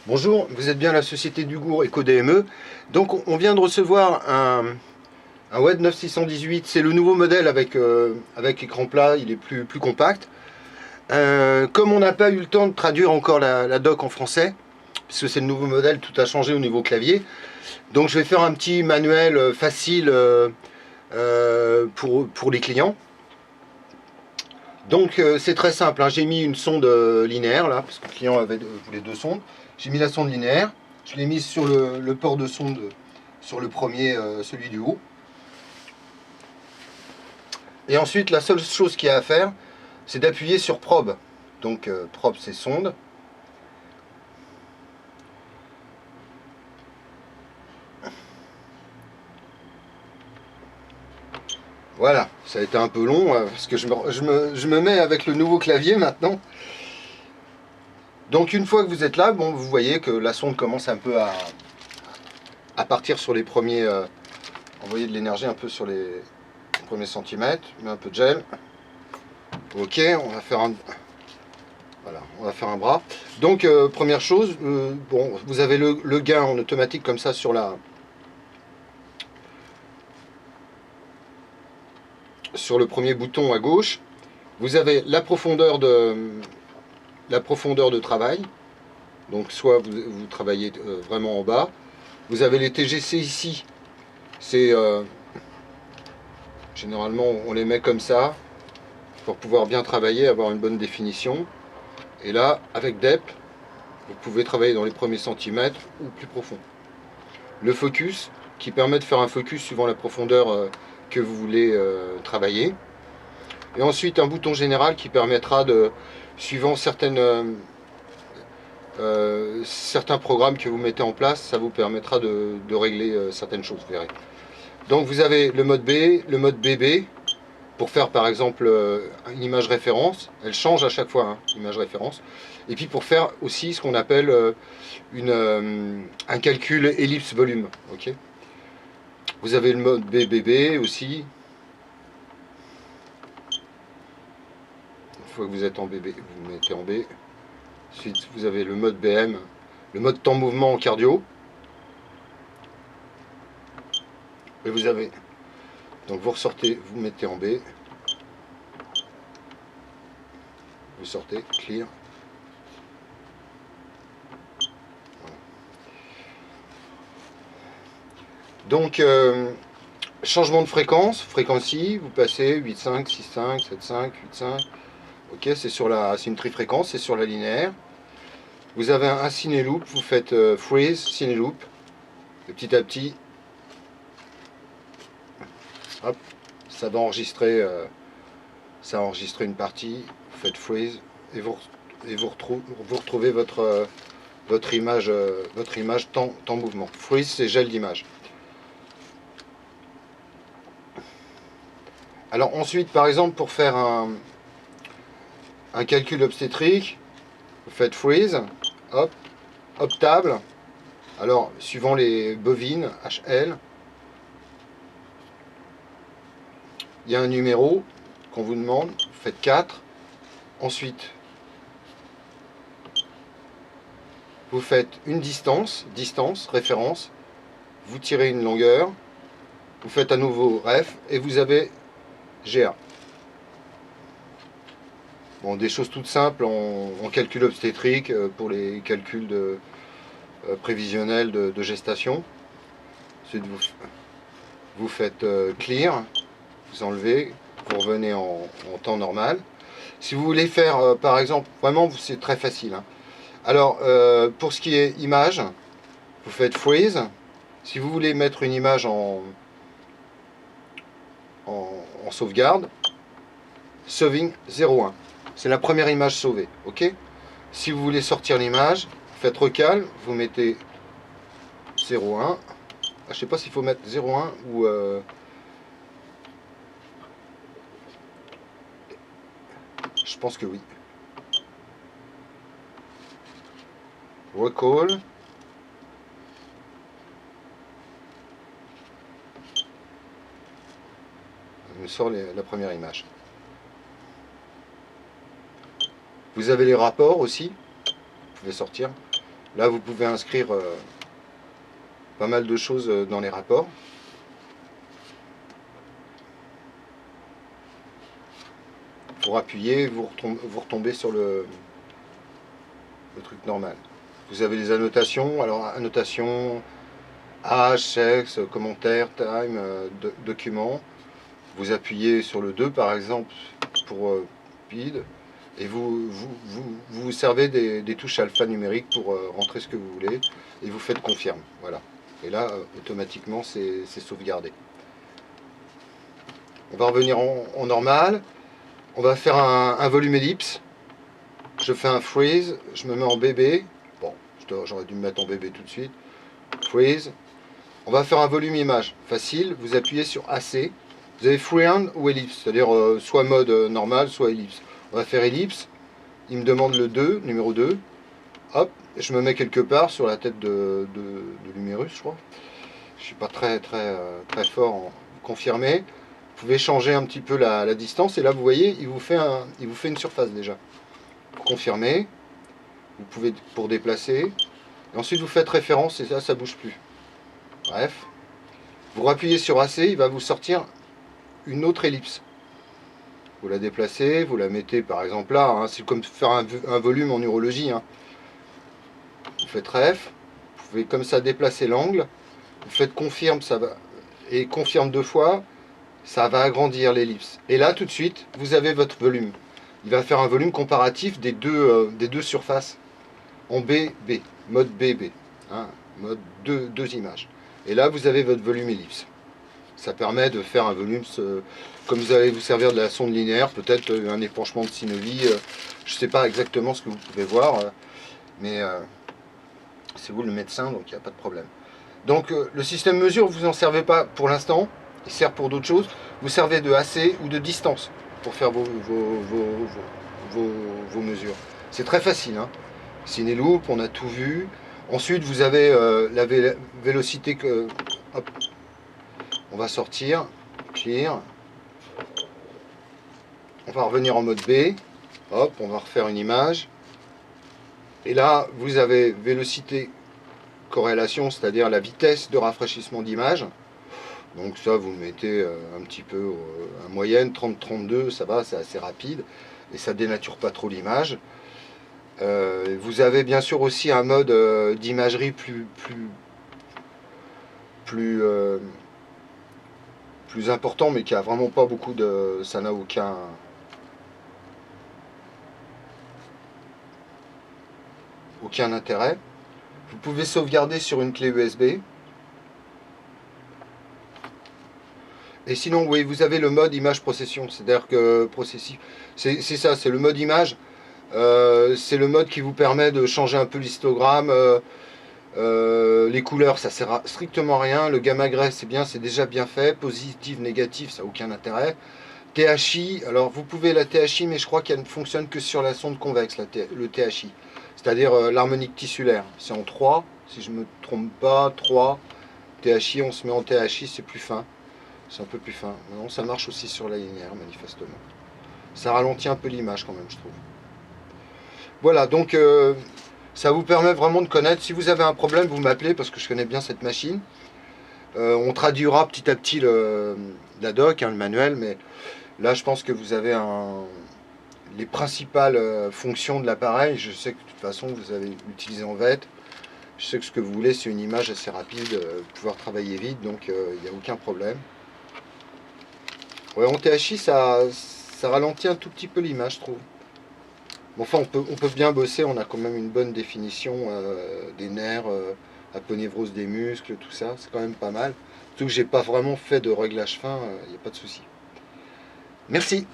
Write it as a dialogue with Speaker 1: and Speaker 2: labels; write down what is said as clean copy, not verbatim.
Speaker 1: Bonjour, vous êtes bien la société Dugour EcoDME. Donc on vient de recevoir un WED 9618, c'est le nouveau modèle avec écran plat, il est plus compact. Comme on n'a pas eu le temps de traduire encore la doc en français, puisque c'est le nouveau modèle, tout a changé au niveau clavier, donc je vais faire un petit manuel facile pour les clients. Donc c'est très simple, hein. J'ai mis une sonde linéaire là, parce que le client voulait deux sondes. J'ai mis la sonde linéaire, je l'ai mise sur le port de sonde, sur le premier, celui du haut. Et ensuite la seule chose qu'il y a à faire, c'est d'appuyer sur probe. Donc probe c'est sonde. Voilà, ça a été un peu long, parce que je me mets avec le nouveau clavier maintenant. Donc une fois que vous êtes là, bon, vous voyez que la sonde commence un peu à partir sur les premiers, envoyer de l'énergie un peu sur les premiers centimètres, met un peu de gel. Ok, on va faire un, voilà, on va faire un bras. Donc première chose, bon, vous avez le gain en automatique comme ça sur le premier bouton à gauche. Vous avez la profondeur de travail. Donc soit vous travaillez vraiment en bas. Vous avez les TGC ici. C'est généralement on les met comme ça pour pouvoir bien travailler, avoir une bonne définition. Et là, avec DEP, vous pouvez travailler dans les premiers centimètres ou plus profond. Le focus, qui permet de faire un focus suivant la profondeur que vous voulez travailler. Et ensuite un bouton général qui permettra de, suivant certains programmes que vous mettez en place, ça vous permettra de régler certaines choses, vous verrez. Donc vous avez le mode B, le mode BB, pour faire par exemple une image référence, elle change à chaque fois, hein, image référence. Et puis pour faire aussi ce qu'on appelle un calcul ellipse volume. Okay, vous avez le mode BBB aussi. Une fois que vous êtes en BB, vous mettez en B. Ensuite vous avez le mode BM, le mode temps mouvement en cardio. Et vous avez, donc vous ressortez, vous mettez en B. Vous sortez, clear. Voilà. Donc changement de fréquence, fréquency, vous passez 8.5, 6.5, 7.5, 8.5. Ok, c'est une trifréquence, c'est sur la linéaire. Vous avez un ciné loop, vous faites freeze, ciné loop, et petit à petit, hop, ça va enregistrer, ça a enregistré une partie. Vous faites freeze et vous retrouvez votre image temps mouvement. Freeze, c'est gel d'image. Alors ensuite, par exemple, pour faire un calcul obstétrique, vous faites freeze, hop, optable. Alors, suivant les bovines, HL, il y a un numéro qu'on vous demande, vous faites 4. Ensuite, vous faites une distance, référence, vous tirez une longueur, vous faites à nouveau ref, et vous avez GA. Bon, des choses toutes simples en calcul obstétrique pour les calculs prévisionnels de gestation. Ensuite, vous faites clear, vous enlevez, vous revenez en temps normal. Si vous voulez faire, par exemple, vraiment, c'est très facile, hein. Alors, pour ce qui est image, vous faites freeze. Si vous voulez mettre une image en sauvegarde, saving 01. C'est la première image sauvée, ok. Si vous voulez sortir l'image, faites recal, vous mettez 01. Je ne sais pas s'il faut mettre 01 ou... je pense que oui. Recall. On sort la première image. Vous avez les rapports aussi. Vous pouvez sortir. Là, vous pouvez inscrire pas mal de choses dans les rapports. Pour appuyer, vous retombez sur le truc normal. Vous avez les annotations, alors annotation, âge, sexe, commentaire, time, document. Vous appuyez sur le 2 par exemple pour PID et vous servez des touches alphanumériques pour rentrer ce que vous voulez et vous faites confirme. Voilà. Et là, automatiquement, c'est sauvegardé. On va revenir en normal. On va faire un volume ellipse. Je fais un freeze, je me mets en bébé. Bon, j'aurais dû me mettre en bébé tout de suite. Freeze. On va faire un volume image. Facile, vous appuyez sur AC. Vous avez freehand ou ellipse, c'est-à-dire soit mode normal, soit ellipse. On va faire ellipse. Il me demande le 2, numéro 2. Hop, je me mets quelque part sur la tête de l'humérus, je crois. Je suis pas très fort en confirmer. Vous pouvez changer un petit peu la distance et là vous voyez il vous fait une surface déjà. Pour confirmer, vous pouvez pour déplacer et ensuite vous faites référence et ça bouge plus. Bref, vous rappuyez sur AC, il va vous sortir une autre ellipse. Vous la déplacez, vous la mettez par exemple là, hein, c'est comme faire un volume en urologie. Hein. Vous faites ref, vous pouvez comme ça déplacer l'angle, vous faites confirme, ça va et confirme 2 fois. Ça va agrandir l'ellipse. Et là, tout de suite, vous avez votre volume. Il va faire un volume comparatif des deux surfaces en BB, mode BB, hein, mode deux images. Et là, vous avez votre volume ellipse. Ça permet de faire un volume, comme vous allez vous servir de la sonde linéaire, peut-être un épanchement de synovie. Je ne sais pas exactement ce que vous pouvez voir, mais c'est vous le médecin, donc il n'y a pas de problème. Donc le système mesure, vous n'en servez pas pour l'instant. Il sert pour d'autres choses. Vous servez de AC ou de distance pour faire vos mesures. C'est très facile. Hein. Cineloop, on a tout vu. Ensuite, vous avez la vélocité que... Hop, on va sortir. Clear. On va revenir en mode B. Hop, on va refaire une image. Et là, vous avez vélocité corrélation, c'est-à-dire la vitesse de rafraîchissement d'image. Donc ça, vous le mettez un petit peu en moyenne, 30-32, ça va, c'est assez rapide. Et ça dénature pas trop l'image. Vous avez bien sûr aussi un mode d'imagerie plus important, mais qui a vraiment pas beaucoup de... Ça n'a aucun intérêt. Vous pouvez sauvegarder sur une clé USB. Et sinon, oui, vous avez le mode image procession, c'est-à-dire que processif, c'est ça, c'est le mode image, c'est le mode qui vous permet de changer un peu l'histogramme, les couleurs, ça sert à strictement rien, le gamma gray, c'est bien, c'est déjà bien fait, positif, négatif, ça n'a aucun intérêt. THI, alors vous pouvez la THI, mais je crois qu'elle ne fonctionne que sur la sonde convexe, le THI, c'est-à-dire l'harmonique tissulaire, c'est en 3, si je ne me trompe pas, 3, THI, on se met en THI, c'est plus fin. C'est un peu plus fin. Non, ça marche aussi sur la linéaire, manifestement. Ça ralentit un peu l'image quand même, je trouve. Voilà, donc ça vous permet vraiment de connaître. Si vous avez un problème, vous m'appelez parce que je connais bien cette machine. On traduira petit à petit la doc, hein, le manuel, mais là, je pense que vous avez les principales fonctions de l'appareil. Je sais que de toute façon, vous avez utilisé en VET. Je sais que ce que vous voulez, c'est une image assez rapide, pouvoir travailler vite, donc il n'y a aucun problème. Ouais, en THI, ça ralentit un tout petit peu l'image, je trouve. Bon, enfin, on peut bien bosser, on a quand même une bonne définition des nerfs, aponévrose des muscles, tout ça, c'est quand même pas mal. Surtout que j'ai pas vraiment fait de réglage fin, il n'y a pas de souci. Merci.